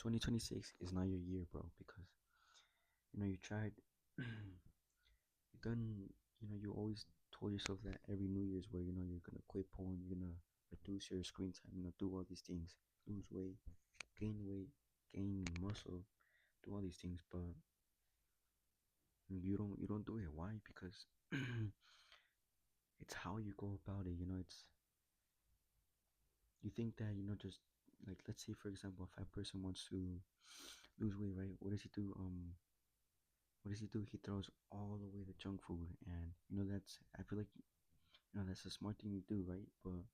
2026 is not your year, bro, because you tried, you done, you always told yourself that every New Year's where you're gonna quit porn, you're gonna reduce your screen time, do all these things, lose weight, gain muscle, do all these things, but you don't do it. Why? Because it's how you go about it. It's you think that just like, let's say for example, if a person wants to lose weight, right? What does he do? He throws all away the junk food, and that's, I feel like, that's a smart thing to do, right? But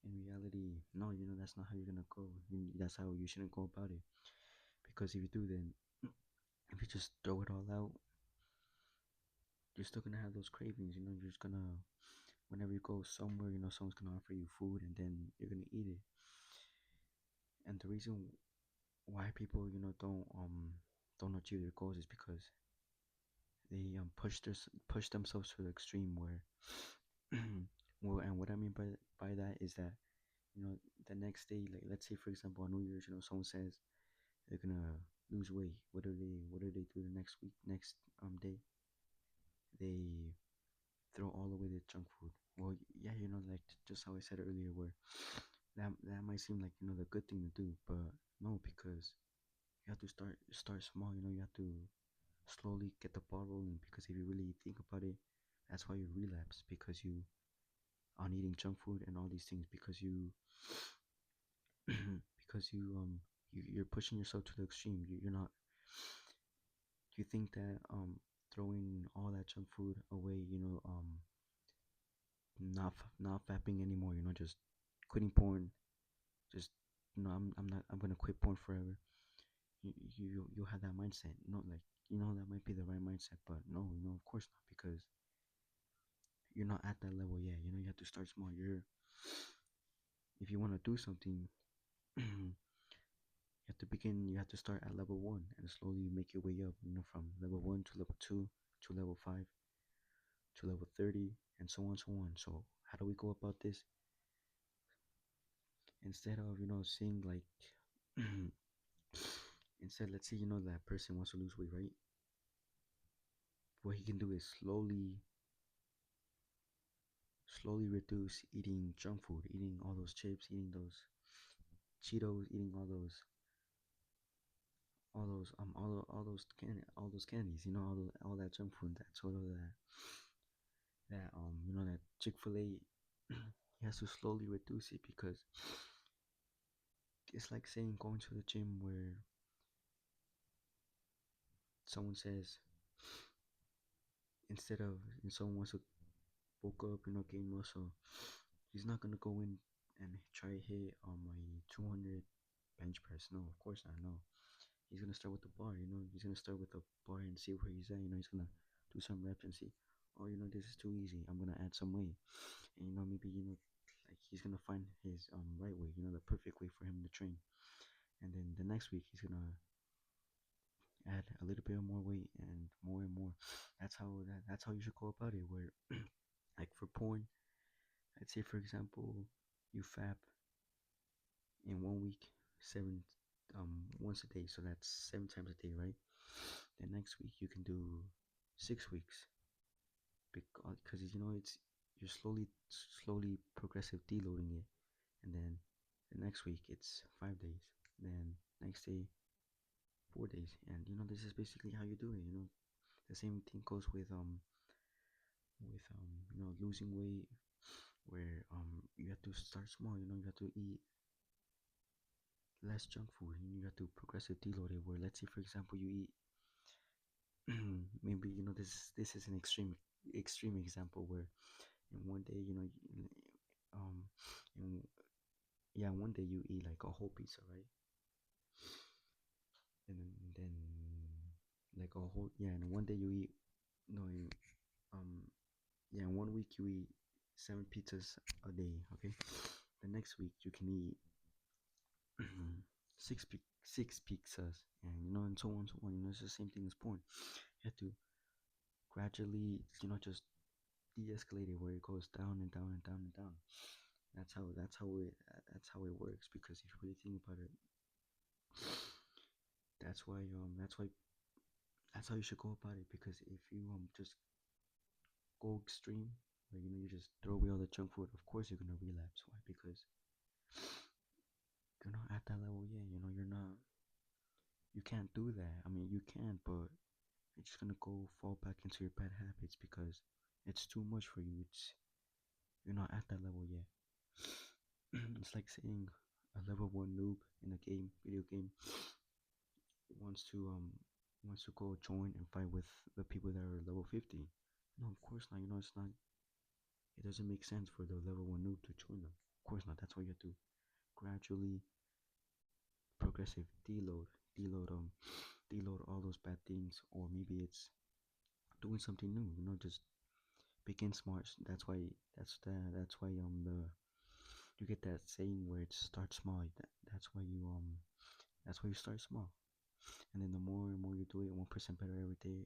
in reality, no, that's not how you're gonna go. That's how you shouldn't go about it. Because if you do, then if you just throw it all out, you're still gonna have those cravings. You're just gonna, whenever you go somewhere, someone's gonna offer you food, and then you're gonna eat it. And the reason why people, don't achieve their goals is because they push themselves to the extreme where well, and what I mean by that is that you know the next day, like let's say for example on New Year's, someone says they're gonna lose weight. What do they do the next week, next day? They throw all away the junk food. Well, yeah, like just how I said earlier, where that might seem like the good thing to do, but no, because you have to start small. You have to slowly get the ball rolling, because if you really think about it, that's why you relapse, because you on eating junk food and all these things, because you because you're pushing yourself to the extreme. You're not, you think that throwing all that junk food away, not fapping anymore, just quitting porn, just I'm gonna quit porn forever. You have that mindset, like that might be the right mindset, but no, of course not, because you're not at that level yet. You have to start small. If you want to do something, you have to begin. You have to start at level one and slowly make your way up. From level one to level two to level five to level 30, and so on, so on. So how do we go about this? Instead of seeing like, instead, let's say that person wants to lose weight, right? What he can do is slowly reduce eating junk food, eating all those chips, eating those Cheetos, eating all those candies, all that junk food, that sort of that Chick-fil-A. He has to slowly reduce it, because it's like saying going to the gym where someone says, instead of, someone wants to bulk up, gain muscle, he's not gonna go in and try to hit my 200 bench press. No, of course not. No, he's gonna start with the bar. He's gonna start with the bar and see where he's at. He's gonna do some reps and see, oh, this is too easy. I'm gonna add some weight, and maybe like he's gonna find his right way. The perfect way for him to train. And then the next week he's gonna add a little bit more weight and more and more. That's how you should go about it. Where like for porn, I'd say for example, you fap in 1 week once a day, so that's 7 times a day, right? The next week you can do 6 weeks, because it's you're slowly progressive deloading it, and then the next week it's 5 days, then next day 4 days, and this is basically how you do it. The same thing goes with losing weight, where you have to start small. You have to eat less junk food. You have to progressive deload it, where let's say for example you eat maybe this is an extreme example, where in one day um in, yeah, one day you eat like a whole pizza, right? And then like a whole, yeah, and one day you eat, no you, um yeah, in 1 week you eat 7 pizzas a day, okay? The next week you can eat six pizzas, and and so on, so on. It's the same thing as porn. You have to gradually, just de-escalate it, where it goes down and down and down and down. That's how it works, because if you really think about it, that's how you should go about it. Because if you just go extreme, where you just throw away all the junk food, of course you're gonna relapse. Why? Because you're not at that level yet. You're not. You can't do that. I mean, you can, but you're just gonna go fall back into your bad habits because it's too much for you. It's You're not at that level yet. It's like saying a level one noob in a video game, wants to um wants to go join and fight with the people that are level 50. No, of course not. It's not. It doesn't make sense for the level one noob to join them. Of course not. That's why you have to gradually progressive deload all those bad things, or maybe it's doing something new. Just begin smart. That's why the you get that saying where it starts small. That's why you start small, and then the more and more you do it, 1% better every day,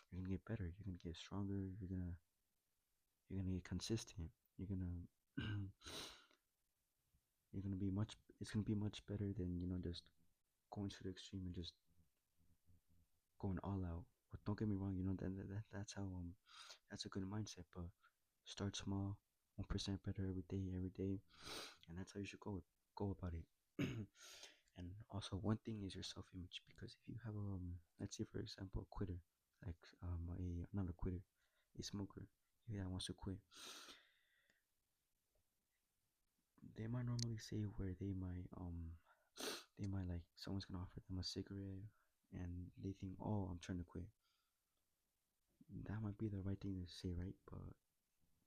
you're gonna get better. You're gonna get stronger. You're gonna get consistent. You're gonna you're gonna be much. It's gonna be much better than just going to the extreme and just going all out. But don't get me wrong. That's a good mindset. But start small, 1% better every day, and that's how you should go about it. And also, one thing is your self image, because if you have let's say for example, a quitter, like a not a quitter, a smoker, that wants to quit, they might normally say where they might like someone's gonna offer them a cigarette, and they think, oh, I'm trying to quit. That might be the right thing to say, right?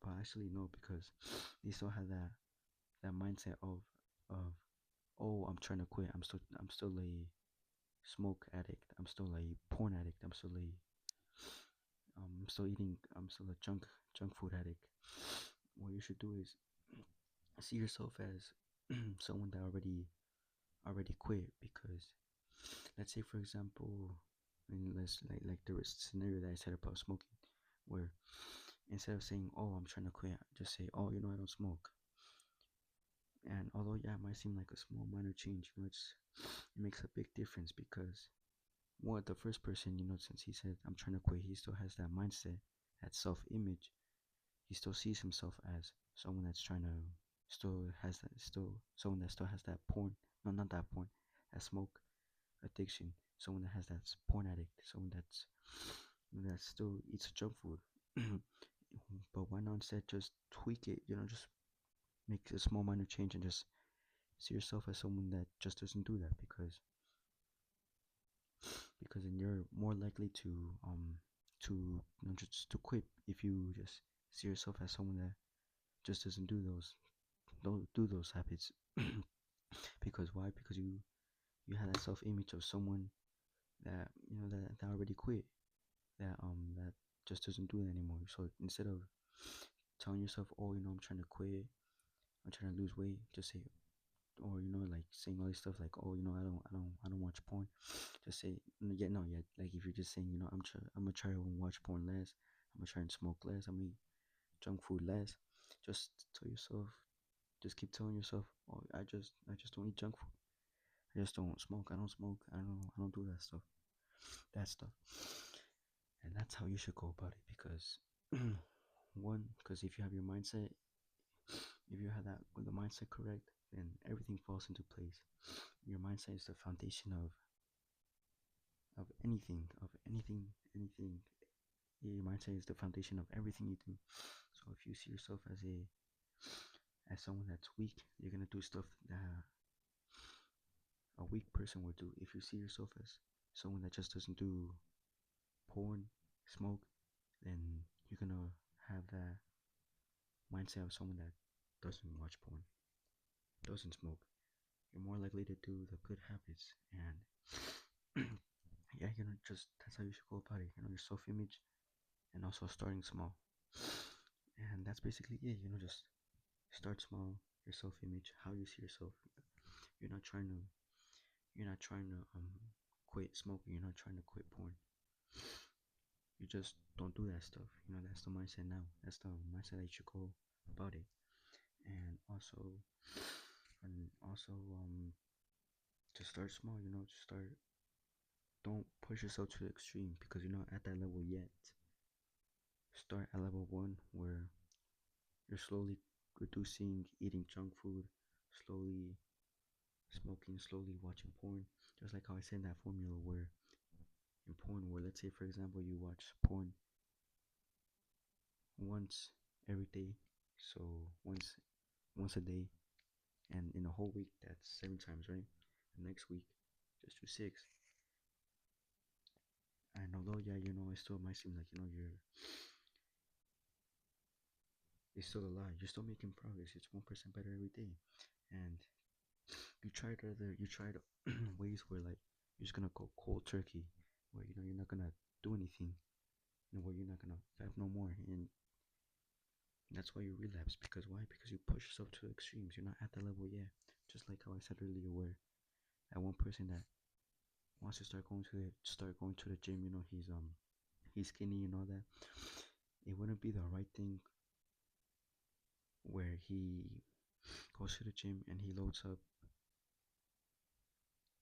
But actually no, because they still have that mindset of oh, I'm trying to quit. I'm still a smoke addict. I'm still a porn addict. I'm still eating. I'm still a junk food addict. What you should do is see yourself as someone that already quit. Because let's say for example, let's like the scenario that I said about smoking, where instead of saying, oh, I'm trying to quit, just say, oh, I don't smoke. And although yeah, it might seem like a small minor change, it makes a big difference. Because what the first person, since he said I'm trying to quit, he still has that mindset, that self image. He still sees himself as someone that's trying to still someone that still has that porn, no, not that porn, that smoke addiction, someone that has that porn addict, someone that still eats junk food. But why not instead just tweak it, just make a small minor change and just see yourself as someone that just doesn't do that. Because then you're more likely to just to quit if you just see yourself as someone that just doesn't don't do those habits. Because why? Because you have that self image of someone that that already quit, that just doesn't do it anymore. So instead of telling yourself, oh, I'm trying to quit, I'm trying to lose weight, just say, or like saying all this stuff like, oh, I don't watch porn. Just say, yeah, no, yeah, like if you're just saying, I'm gonna try and watch porn less, I'm gonna try and smoke less, I'm gonna eat junk food less. Just tell yourself, just keep telling yourself, oh, I just don't eat junk food, I just don't smoke, I don't smoke, I don't do that stuff. And that's how you should go about it. Because one, because if you have your mindset, if you have that with the mindset correct, then everything falls into place. Your mindset is the foundation of anything. Your mindset is the foundation of everything you do. So if you see yourself as someone that's weak, you're gonna do stuff that a weak person would do. If you see yourself as someone that just doesn't do porn, smoke, then you're gonna have that mindset of someone that doesn't watch porn, doesn't smoke. You're more likely to do the good habits. And yeah, just that's how you should go about it. Your self image, and also starting small. And that's basically it. Just start small. Your self image, how you see yourself. You're not trying to you're not trying to quit smoking. You're not trying to quit porn. You just don't do that stuff. That's the mindset now. That's the mindset that you should go about it. And also to start small. To start don't push yourself to the extreme because you're not at that level yet. Start at level one where you're slowly reducing eating junk food, slowly smoking, slowly watching porn. Just like how I said in that formula where in porn, where let's say for example you watch porn once every day, so once a day, and in a whole week that's 7 times, right? The next week just do six. And although yeah, it still might seem like it's still a lot. You're still making progress. It's 1% better every day, and you tried ways where like you're just gonna go cold turkey, where you're not gonna do anything, where you're not gonna have no more, and that's why you relapse. Because why? Because you push yourself to extremes. You're not at the level yet. Just like how I said earlier, where that one person that wants to start going to the gym, he's skinny and all that. It wouldn't be the right thing where he goes to the gym and he loads up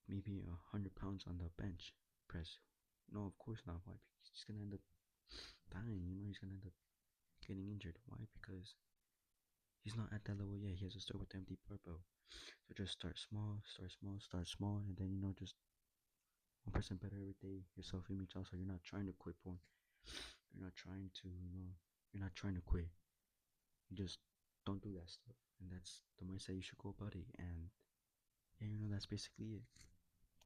maybe 100 pounds on the bench press. No, of course not. Why? Because he's gonna end up dying. He's gonna end up getting injured. Why? Because he's not at that level yet. He has to start with the empty barbell. So just start small, start small, and then just 1% better every day. Your self image also. You're not trying to quit porn. You're not trying to You're not trying to quit. You just don't do that stuff, and that's the mindset you should go about it. And yeah, that's basically it.